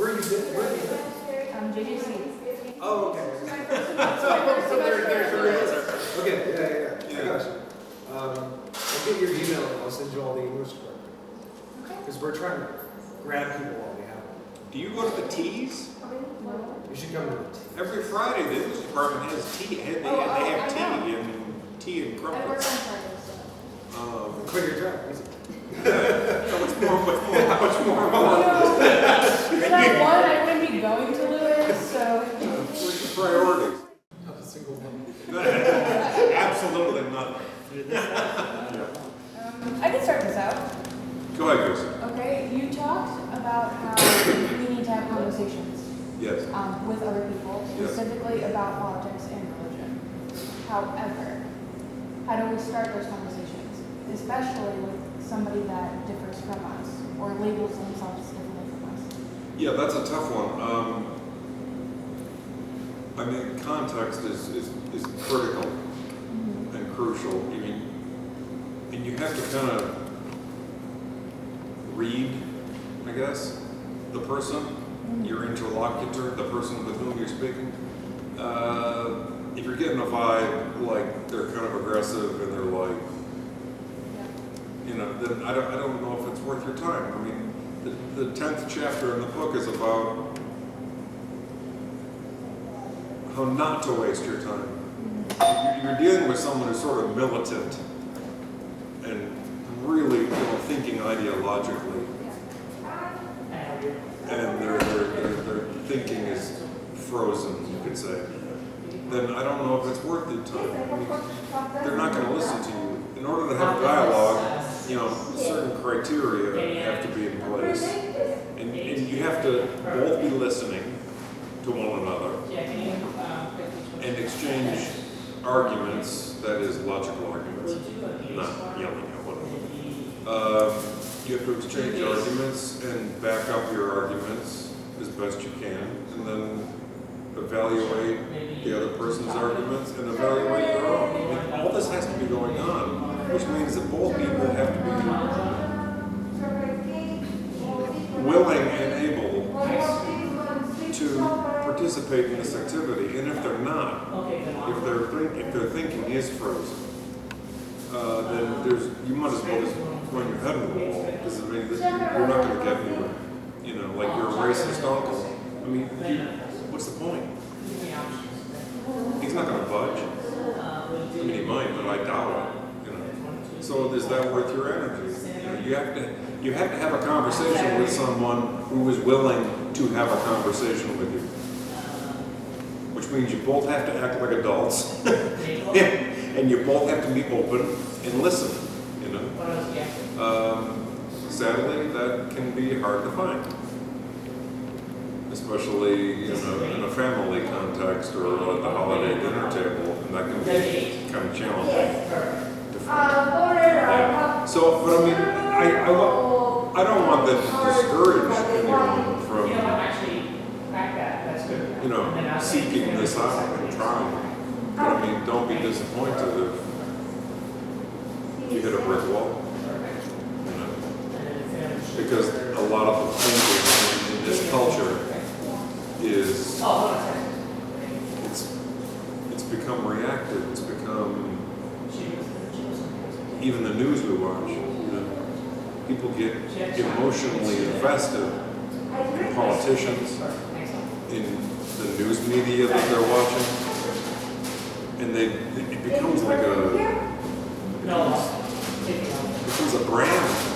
Where you been? JJC. Oh, okay. There it is. Okay, yeah. I got you. I'll get your email and I'll send you all the English script. Because we're trying to grab people while we have them. Do you go to the teas? You should come to the tea. Every Friday, the English department has tea. They have tea and I work on crumpets. Fridays, so. Quit your job. Easy. Much more. That one, I wouldn't be going to Lewis, so. What's your priorities? Not a single one. Absolutely nothing. I can start this out. Go ahead, Chris. Okay, you talked about how we need to have conversations Yes. with other people, Yes. specifically about politics and religion. However, how do we start those conversations, especially with somebody that differs from us or labels themselves differently from us? Yeah, that's a tough one. I mean, context is critical and crucial. I mean, and you have to kind of read, I guess, the person, your interlocutor, the person with whom you're speaking. If you're getting a vibe like they're kind of aggressive and they're like, you know, then I don't know if it's worth your time. I mean, the 10th chapter in the book is about how not to waste your time. You're dealing with someone who's sort of militant and really, thinking ideologically, and their thinking is frozen, you could say. Then I don't know if it's worth your time. I mean, they're not going to listen to you. In order to have dialogue, certain criteria have to be in place, and you have to both be listening to one another and exchange arguments, that is, logical arguments, not yelling at one another. You have to exchange arguments and back up your arguments as best you can, and then evaluate the other person's arguments and evaluate your own. I mean, all this has to be going on, which means that both people have to be willing and able to participate in this activity. And if they're not, if their thinking is frozen, then you might as well just run your head in the wall, because I mean, you're not going to get anywhere. Like you're a racist uncle. I mean, what's the point? He's not going to budge. I mean, he might, but I doubt it. So is that worth your energy? You have to have a conversation with someone who is willing to have a conversation with you. Which means you both have to act like adults, and you both have to be open and listen. Sadly, that can be hard to find, especially in a family context or at the holiday dinner table, and that can be kind of challenging to find. Yeah. So, but I mean, I don't want that to discourage anyone from seeking this out and trying. But I mean, don't be disappointed if you hit a brick wall. Because a lot of the thinking in this culture is, it's become reactive. It's become, even the news we watch, people get emotionally invested in politicians, in the news media that they're watching, and it becomes like becomes a brand.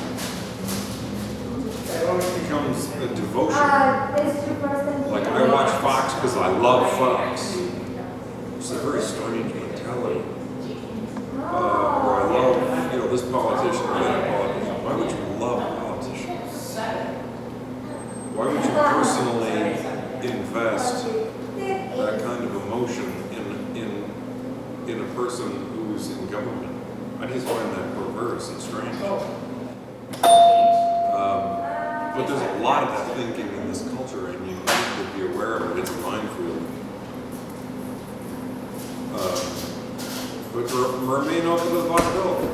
It becomes a devotion. Like I watch Fox because I love Fox. It's a very strange mentality. Or I love, this politician or that politician. Why would you love a politician? Why would you personally invest that kind of emotion in a person who's in government? I just find that perverse and strange. But there's a lot of that thinking in this culture, and you need to be aware of it. It's a minefield. But remain open to the possibility.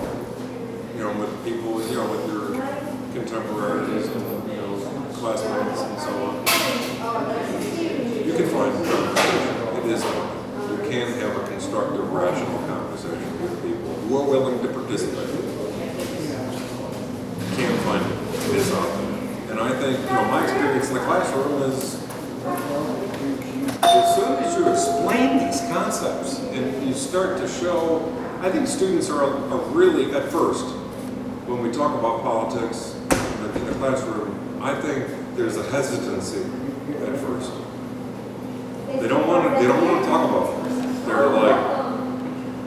With people, with your contemporaries and classmates and so on. classroom is, as soon as you explain these concepts and you start to show, I think students are really, at first, when we talk about politics in the classroom, I think there's a hesitancy at first. They don't want to talk about it.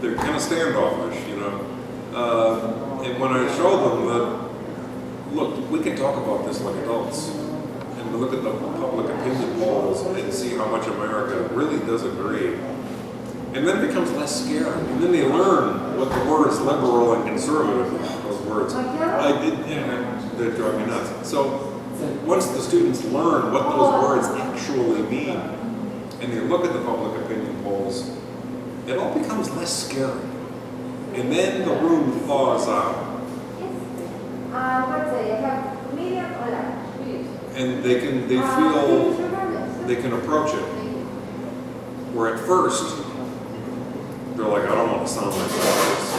They're kind of standoffish, you know. And when I show them that, look, we can talk about this like adults, and we look at the public opinion polls and see how much America really does agree, and then it becomes less scary. And then they learn what the words liberal and conservative, those words, they drive me nuts. So once the students learn what those words actually mean, and they look at the public opinion polls, it all becomes less scary. And then the room thaws out. And they feel they can approach it. Where at first, they're like, I don't want to sound like this.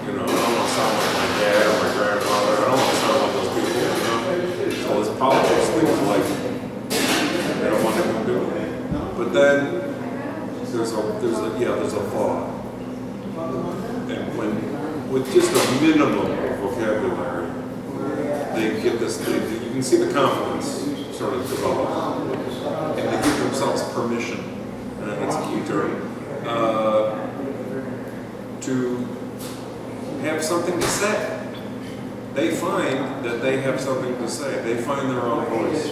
You know, I don't want to sound like my dad or my grandfather. I don't want to sound like those people, you know. So this politics thing is like, they don't want to do it. But then, there's a thought. And with just a minimum of vocabulary, they get this, you can see the confidence sort of develop. And they give themselves permission, and that's a key term, to have something to say. They find that they have something to say. They find their own voice.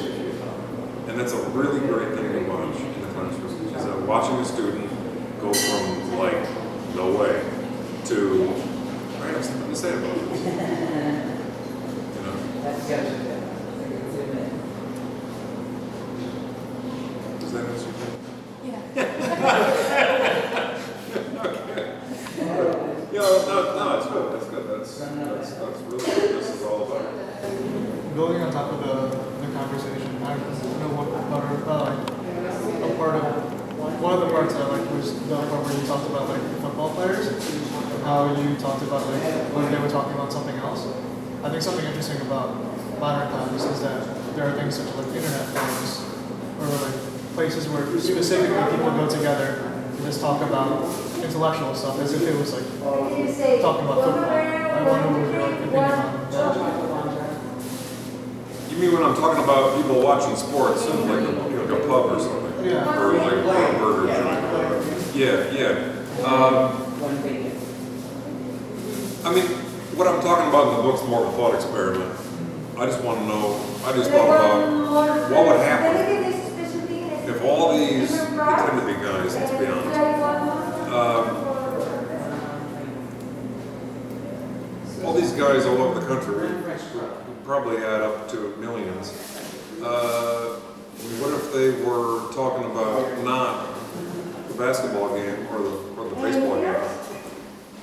And that's a really great thing to watch in the classroom, is that watching a student go from like, no way, to, I have something to say about this. You know? Does that answer your question? Yeah. No, it's good. That's good. That's really what this is all about. Building on top of the conversation, I know one part of one of the parts I liked was the part where you talked about like the football players, how you talked about like when they were talking about something else. I think something interesting about modern times is that there are things such as like internet forums or like places where specifically people go together to just talk about intellectual stuff as if it was like talking about football. I wonder what your like, opinion on that. You mean when I'm talking about people watching sports in like a pub or something? Yeah. Or like a burger joint? Yeah. I mean, what I'm talking about in the book's more of a thought experiment. I just want to know, I just thought about what would happen if all these, they tend to be guys, let's be honest. All these guys all over the country probably add up to millions. What if they were talking about not the basketball game or the baseball game,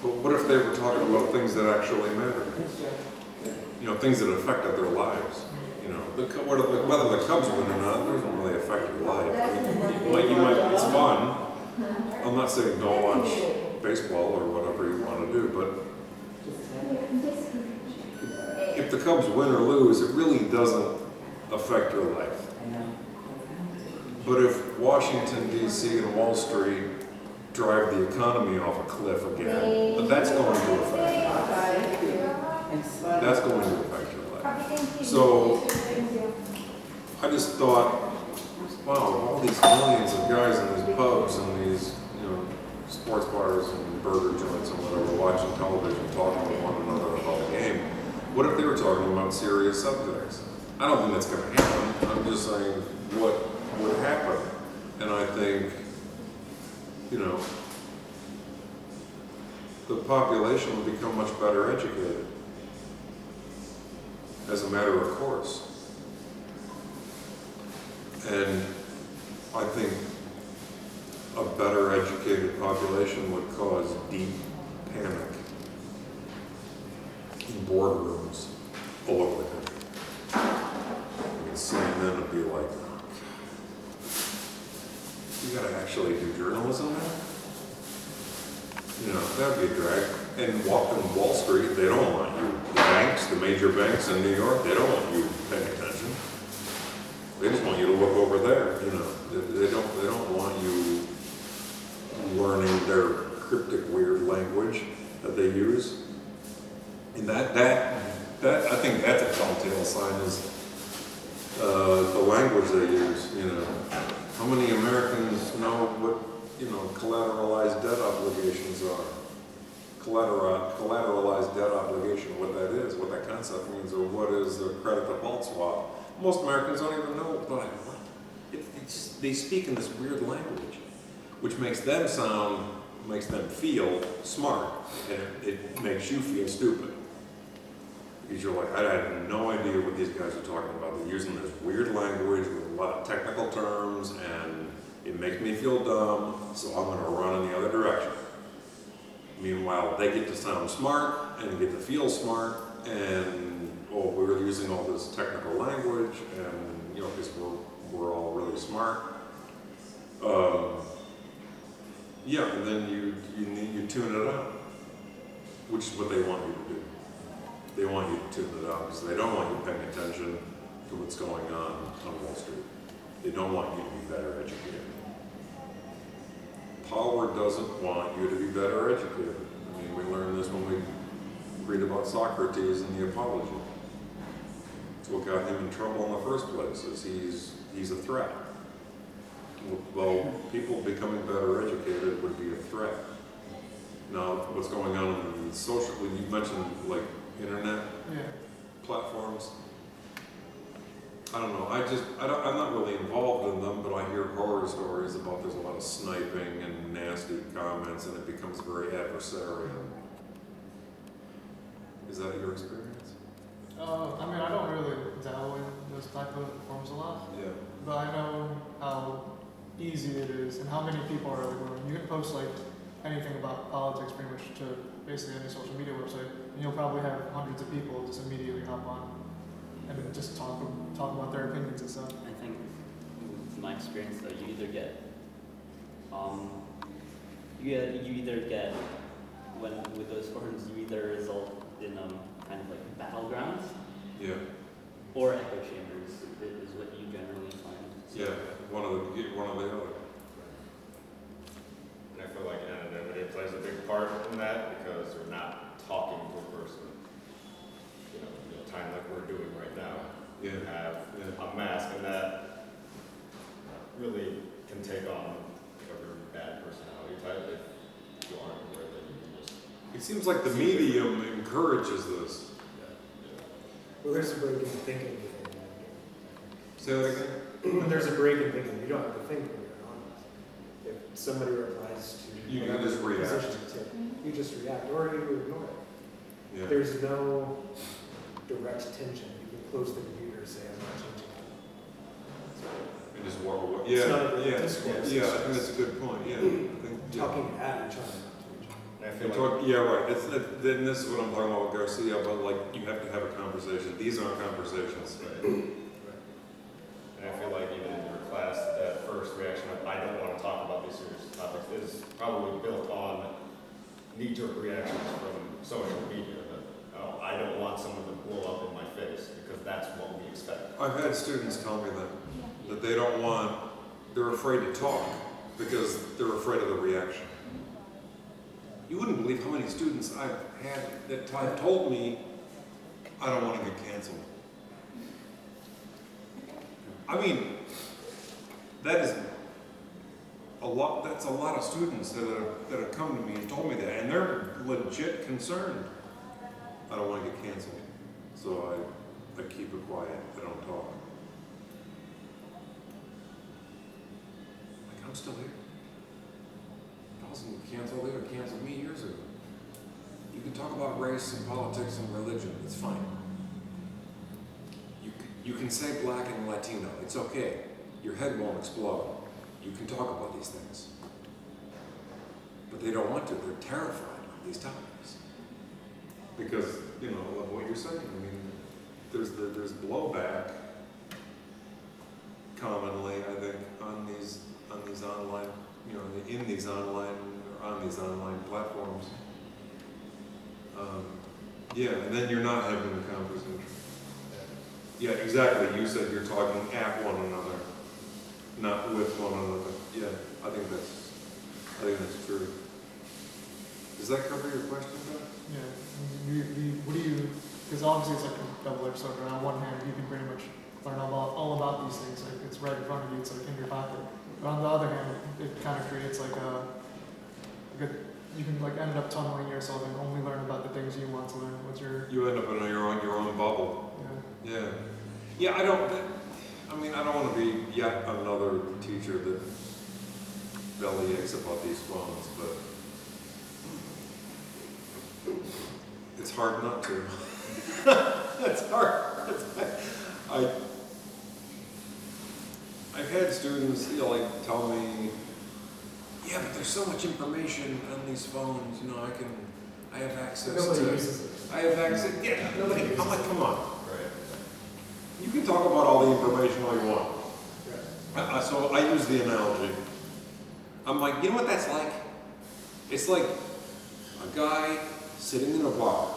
but what if they were talking about things that actually matter? You know, things that affected their lives. You know, whether the Cubs win or not doesn't really affect your life. I mean, it's fun. I'm not saying don't watch baseball or whatever you want to do, but if the Cubs win or lose, it really doesn't affect your life. But if Washington, D.C. and Wall Street drive the economy off a cliff again, that's going to affect your life. That's going to affect your life. So I just thought, wow, all these millions of guys in these pubs and these, sports bars and burger joints and whatever, watching television, talking to one another about the game. What if they were talking about serious subjects? I don't think that's going to happen. I'm just saying what would happen. And I think, the population would become much better educated as a matter of course. And I think a better educated population would cause deep panic in boardrooms all over the country. And CNN would be like, you gotta actually do journalism now? That'd be a drag. And walking Wall Street, they don't want you. The banks, the major banks in New York, they don't want you paying attention. They just want you to look over there, you know. They don't want you learning their cryptic, weird language that they use. And that I think that's a telltale sign is the language they use, you know. How many Americans know what, you know, collateralized debt obligations are? Collateralized debt obligation, what that is, what that concept means, or what is a credit default swap. Most Americans don't even know what. They speak in this weird language, which makes them feel smart, and it makes you feel stupid. Because you're like, I have no idea what these guys are talking about. They're using this weird language with a lot of technical terms, and it makes me feel dumb, so I'm going to run in the other direction. Meanwhile, they get to sound smart and get to feel smart, and we're using all this technical language, and you know, because we're all really smart. Yeah, and then you tune it out, which is what they want you to do. They want you to tune it out because they don't want you paying attention to what's going on Wall Street. They don't want you to be better educated. Power doesn't want you to be better educated. I mean, we learned this when we read about Socrates in the Apology. It's what got him in trouble in the first place, is he's a threat. Well, people becoming better educated would be a threat. Now, what's going on in social, you mentioned like internet platforms. I don't know, I'm not really involved in them, but I hear horror stories about there's a lot of sniping and nasty comments, and it becomes very adversarial. Is that your experience? I mean, I don't really dabble in those type of forms a lot. Yeah. But I know how easy it is and how many people are like, you can post like anything about politics pretty much to basically any social media website, and you'll probably have hundreds of people just immediately hop on and then just talk about their opinions and stuff. I think, from my experience though, you either get when with those forums, you either result in kind of like battlegrounds, or echo chambers is what you generally find. So, Yeah, one of the other. And I feel like anonymity plays a big part in that because they're not talking to a person. You know, in a time like we're doing right now, you have a mask, and that really can take on a really bad personality type if you aren't aware that you can just. It seems like the medium encourages this. Well, there's a break in thinking. Say that again? When there's a break in thinking, you don't have to think when you're anonymous. If somebody replies to You can just react. you just react, or you ignore it. Yeah. There's no direct tension. You can close the computer and say, I'm not changing it. And just walk away. It's not a Yeah, discourse, yeah, it's I think just that's a good point, yeah. I think, talking at each other, not to each other. And I feel like yeah, right. Then this is what I'm talking about with Garcia, but like you have to have a conversation. These aren't conversations. And I feel like even in your class, that first reaction of I don't want to talk about these serious topics is probably built on knee-jerk reactions from social media. That, oh, I don't want someone to blow up in my face because that's what we expect. I've had students tell me that they don't want, they're afraid to talk because they're afraid of the reaction. You wouldn't believe how many students I've had that have told me I don't want to get canceled. I mean, that is a lot. That's a lot of students that have come to me and told me that, and they're legit concerned. I don't want to get canceled, so I keep it quiet. I don't talk. Like I'm still here. If I wasn't canceled, they would have canceled me years ago. You can talk about race and politics and religion. It's fine. You can say black and Latino. It's okay. Your head won't explode. You can talk about these things. But they don't want to. They're terrified of these topics. Because, you know, of what you're saying. I mean, there's blowback commonly, I think, on these online, you know, in these online, or on these online platforms. Yeah, and then you're not having the conversation. Yeah, exactly. You said you're talking at one another, not with one another. Yeah, I think that's true. Does that cover your question, Doug? Yeah. What do you? Because obviously it's like a double-edged sword. On one hand, you can pretty much learn all about these things. Like it's right in front of you. It's like in your pocket. But on the other hand, it kind of creates like you can like end up tunneling yourself and only learn about the things you want to learn. You end up in your own bubble. Yeah. Yeah. I don't want to be yet another teacher that belly aches about these phones, but it's hard not to. It's hard. I've had students, like tell me, yeah, but there's so much information on these phones. I have access Nobody to. uses it. I have access. Yeah, nobody. I'm like, come on. Right. You can talk about all the information all you want. So I use the analogy. I'm like, you know what that's like? It's like a guy sitting in a bar,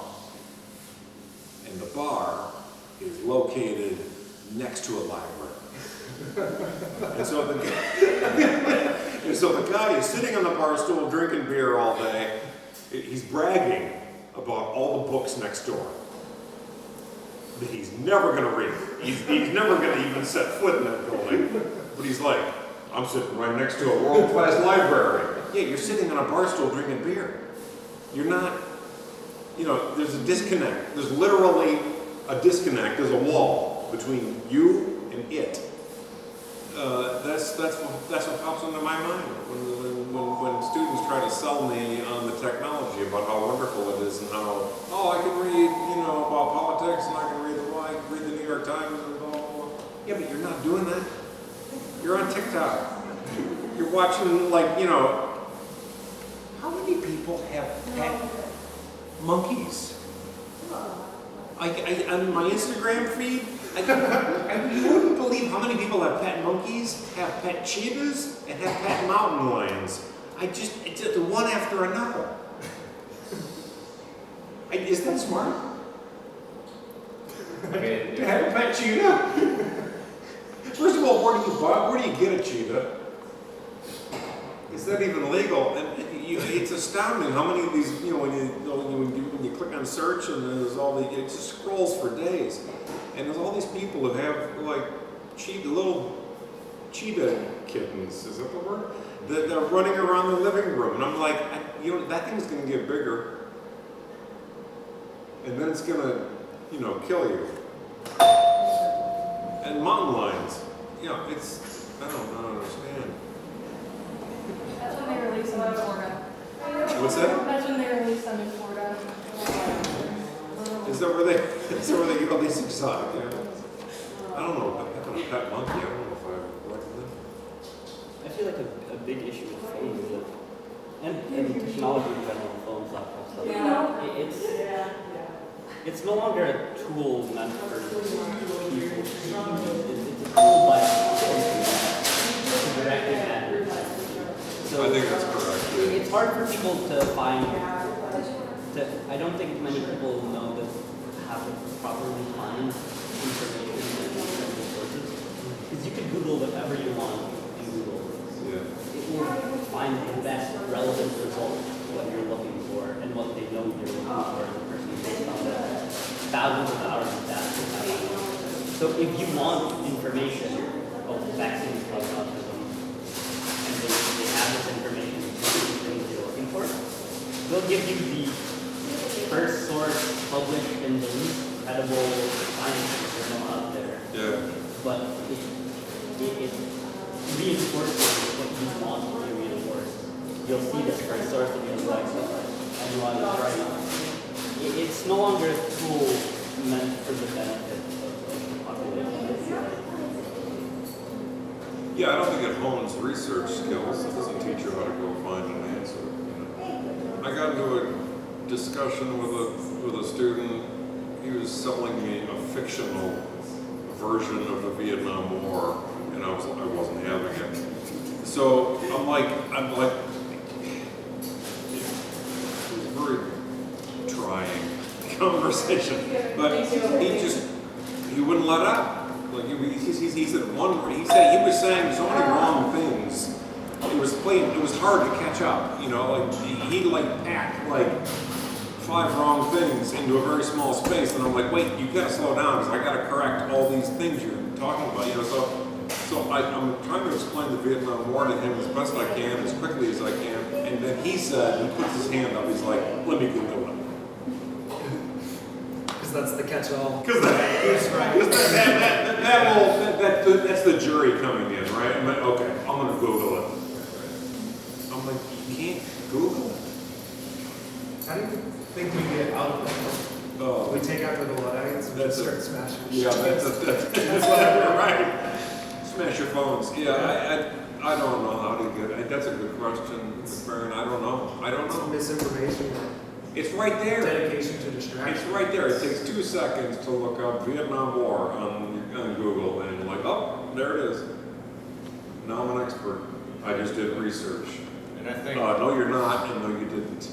and the bar is located next to a library. And so the guy is sitting on the bar stool drinking beer all day. He's bragging about all the books next door that he's never going to read. He's never going to even set foot in that building. But he's like, I'm sitting right next to a world-class library. Yeah, you're sitting on a bar stool drinking beer. You're not, there's a disconnect. There's literally a disconnect. There's a wall between you and it. That's what pops into my mind when students try to sell me on the technology about how wonderful it is and how I can read about politics and I can read the New York Times and blah blah blah. Yeah, but you're not doing that. You're on TikTok. You're watching how many people have pet monkeys? On my Instagram feed. You wouldn't believe how many people have pet monkeys, have pet cheetahs, and have pet mountain lions. It's just one after another. Is that smart? To have a pet cheetah? First of all, where do you get a cheetah? Is that even legal? And it's astounding how many of these, when you click on search and there's it just scrolls for days. And there's all these people who have little cheetah kittens, is that the word? That they're running around the living room. And I'm like, that thing's going to get bigger. And then it's going to, kill you. And mountain lions, I don't understand. That's when they release them in Florida. What's that? That's when they release them in Florida. Is that where they get all these exotic animals? I don't know about a pet monkey. I don't know if I like them. I feel like a big issue with phones is that, and technology in general, phones, laptops, stuff, it's no longer a tool meant for people. It's a tool by to directing advertising. So I think that's correct. it's hard for people to find. I don't think many people know how to properly find information in sources. Because you can Google whatever you want in Google. Yeah. It will find the best relevant result what you're looking for and what they know you're looking for as a person based on the thousands of hours of data they have on you. So if you want information of vaccines cause autism and they have this information the things you're looking for, they'll give you the first source published in the least credible science journal out there. Yeah. But it reinforces what you want to reinforce. You'll see this first source and you'll be like, everyone is right. It's no longer a tool meant for the benefit of the population. Yeah, I don't think it hones research skills. It doesn't teach you how to go find an answer. I got into a discussion with a student. He was selling me a fictional version of the Vietnam War, and I wasn't having it. So I'm like, it was a very trying conversation. But he wouldn't let up. Like he said he was saying so many wrong things. It was hard to catch up. You know, like he like packed like 5 wrong things into a very small space, and I'm like, wait, you gotta slow down because I gotta correct all these things you're talking about. You know, so I'm trying to explain the Vietnam War to him as best I can, as quickly as I can, and then he puts his hand up. He's like, let me Google it. Because that's the catch-all. Because that's the jury coming in, right? I'm like, okay, I'm gonna Google it. I'm like, you can't Google it. How do you think we get out of it? Oh, We take after the Luddites and That's start smashing. yeah, that's what I'm right. Smash your phones. Yeah, I don't know how to get it. That's a good question, Baron. I don't know. Some misinformation, It's right there. dedication to distraction. It's right there. It takes 2 seconds to look up Vietnam War on Google, and you're like, oh, there it is. Now I'm an expert. I just did research. And I think, No, you're not, and no, you didn't.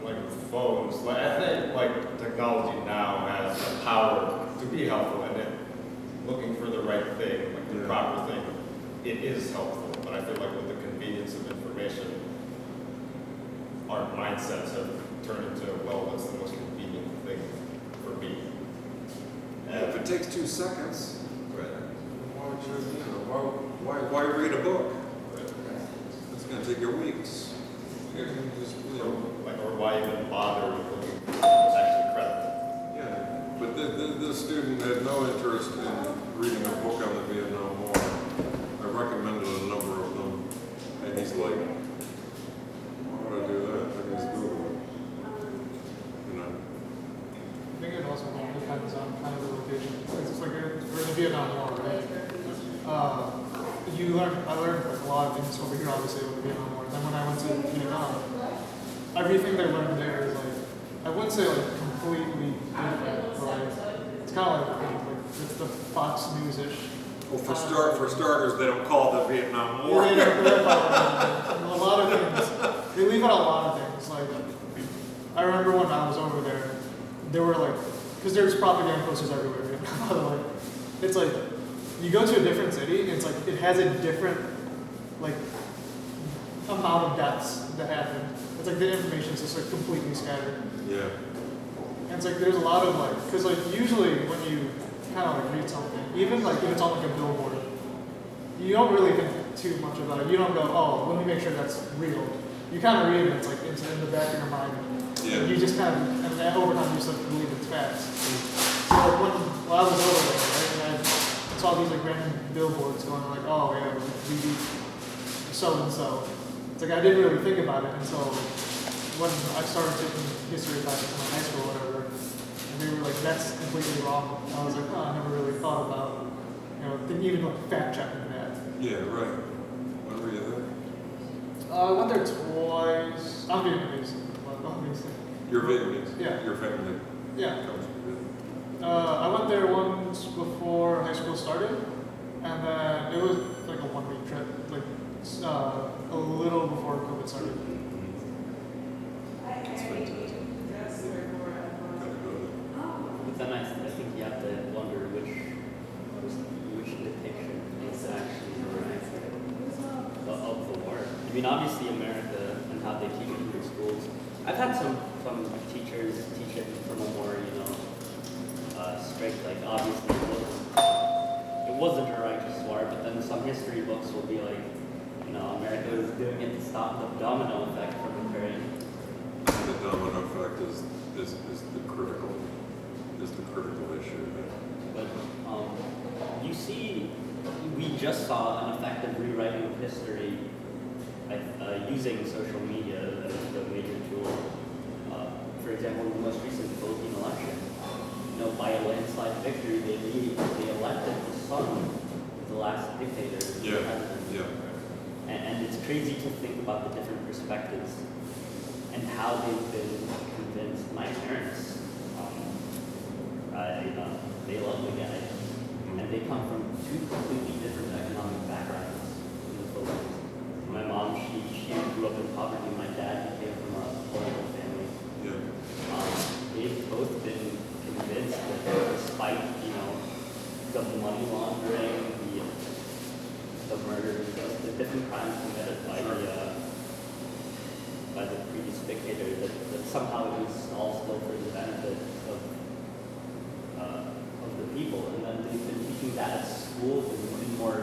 like with phones, like I think like technology now has the power to be helpful, and then looking for the right thing, like the Yeah. proper thing, it is helpful. But I feel like with the convenience of information, our mindsets have turned into, well, what's the most convenient thing for me? Yeah, if it takes 2 seconds, Right. why read a book? Right. It's going to take you weeks. You can just, Or why even bother looking for what's actually credible? yeah. But this student had no interest in reading a book on the Vietnam War. I recommended a number of them, and he's like, why would I do that? I just Google it. You know? I think it also depends on kind of the location. It's like we're in the Vietnam War, right? I learned like a lot of things over here, obviously, with the Vietnam War. And then when I went to Vietnam, everything they learned there is like, I wouldn't say like completely different, but like, it's kind of like it's the Fox News-ish. Well, for starters, they don't call it the Vietnam War. Yeah, a lot of things. They leave out a lot of things. Like, I remember when I was over there, there were like, because there's propaganda posters everywhere. By the way, it's like you go to a different city, and it's like it has a different like amount of deaths that happen. It's like the information's just like completely scattered. Yeah. And it's like there's a lot of like, because like usually when you kind of like read something, even like if it's on like a billboard, you don't really think too much about it. You don't go, oh, let me make sure that's real. You kind of read it, it's like it's in the back of your mind. Yeah. And you just kind of, and then over time you just like believe it's facts. So like when I was over there, right, and I saw these like random billboards going like, oh yeah, we beat so and so. It's like I didn't really think about it until when I started taking history classes in high school or whatever, and they were like, that's completely wrong. And I was like, oh, I never really thought about, even like fact checking that. Yeah, right. When were you there? I went there twice. I'm Vietnamese, obviously. You're Vietnamese? Yeah. Your family Yeah. comes from Vietnam. I went there once before high school started, and then it was like a 1-week trip, like a little before COVID started. That's fantastic. Gotta go there. But then I think you have to wonder which depiction is actually right of the war. I mean, obviously America and how they teach it in their schools. I've had some teachers teach it from a more, strict, like obviously it wasn't a righteous war, but then some history books will be like, America was doing it to stop the domino effect from occurring. The domino effect is the critical issue. But you see, we just saw an effective rewriting of history using social media as the major tool. For example, in the most recent Philippine election, by a landslide victory, they elected the son of the last dictator as the president. Yeah. And it's crazy to think about the different perspectives and how they've been convinced. My parents, they love the guy, and they come from 2 completely different economic backgrounds in the Philippines. My mom, she grew up in poverty. My dad came from a political family. Yeah. They've both been convinced that despite, different crimes committed by the previous dictator, that somehow it was all still for the benefit of the people. And then they've been teaching that at schools in more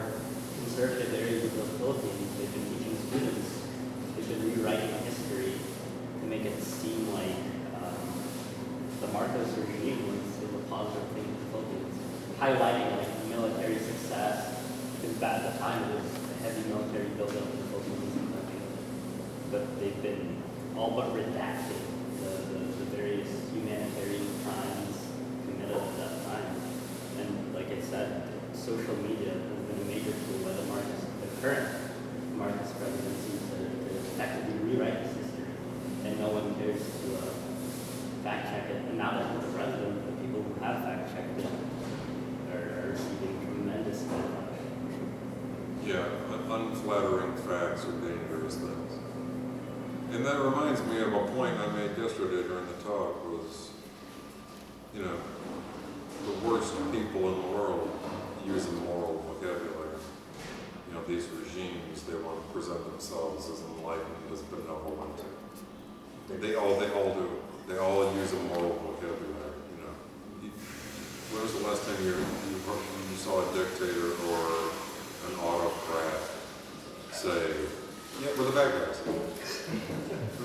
conservative areas of the Philippines. They've been teaching students, they've been rewriting history to make it seem like the Marcos regime was a positive thing for the Philippines, highlighting like military success, because at the time it was a heavy military buildup in the Philippines and everything. But they've been all but redacting the various humanitarian crimes committed at that time. And like I said, social media has been a major tool by the current Marcos presidency to effectively rewrite this history. And no one cares to fact check it. And now that he's the president, the people who have fact checked it are receiving tremendous punishment. Yeah, unflattering facts are dangerous things. And that reminds me of a point I made yesterday during the talk was, you know, the worst people in the world use a moral vocabulary. You know, these regimes, they want to present themselves as enlightened, as benevolent. They all do. They all use a moral vocabulary, you know. When was the last time you saw a dictator or an autocrat say, yeah, we're the bad guys? I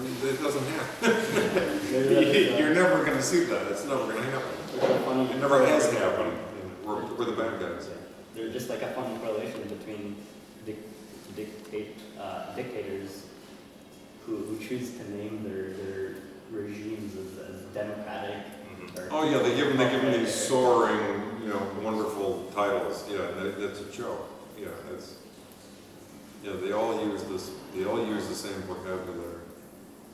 mean, it doesn't happen. You're never going to see that. It's never going to happen. It never has happened. We're the bad guys. There's just like a funny correlation between dictators who choose to name their regimes as democratic. Oh yeah, they give them these soaring, you know, wonderful titles. Yeah, that's a joke. Yeah, that's. Yeah, they all use this. They all use the same vocabulary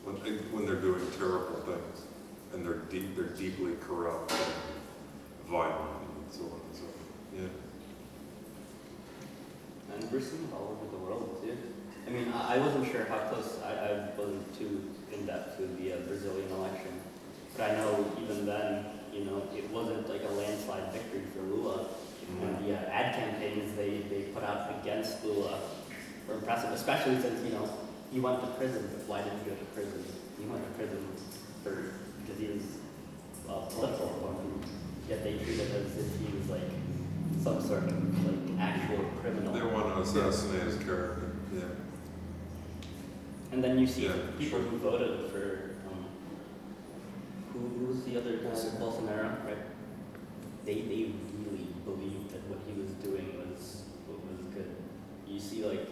when they're doing terrible things, and they're deeply corrupt, and violent, and so on and so forth. Yeah. And we're seeing it all over the world too. I mean, I wasn't sure how close. I wasn't too in depth with the Brazilian election, but I know even then, you know, it wasn't like a landslide victory for Lula. And the ad campaigns they put out against Lula were impressive, especially since, you know, he went to prison. Why did he go to prison? He went to prison because he was a political opponent, yet they treated him as if he was like some sort of like actual criminal. They want to assassinate his character. Yeah. And then you see people who voted for who was the other guy? Bolsonaro, right? They really believed that what he was doing was good. You see like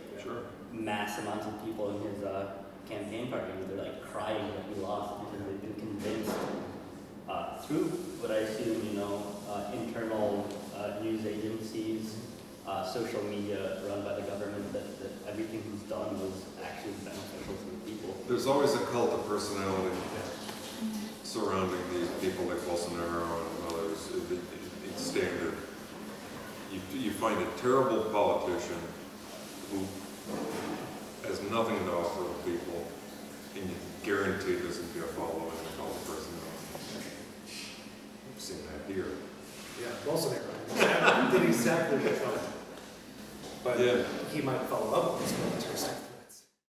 mass amounts of people in his campaign party, they're like crying that he lost because they've been convinced through what I assume, you know, internal news agencies, social media run by the government, that everything he's done was actually beneficial to the people. There's always a cult of personality surrounding these people like Bolsonaro and others. It's standard. You find a terrible politician who has nothing to offer the people, and you guarantee there's going to be a following of cult of personality. I've seen that here. Yeah, Bolsonaro did exactly what Trump did. But he might follow up with this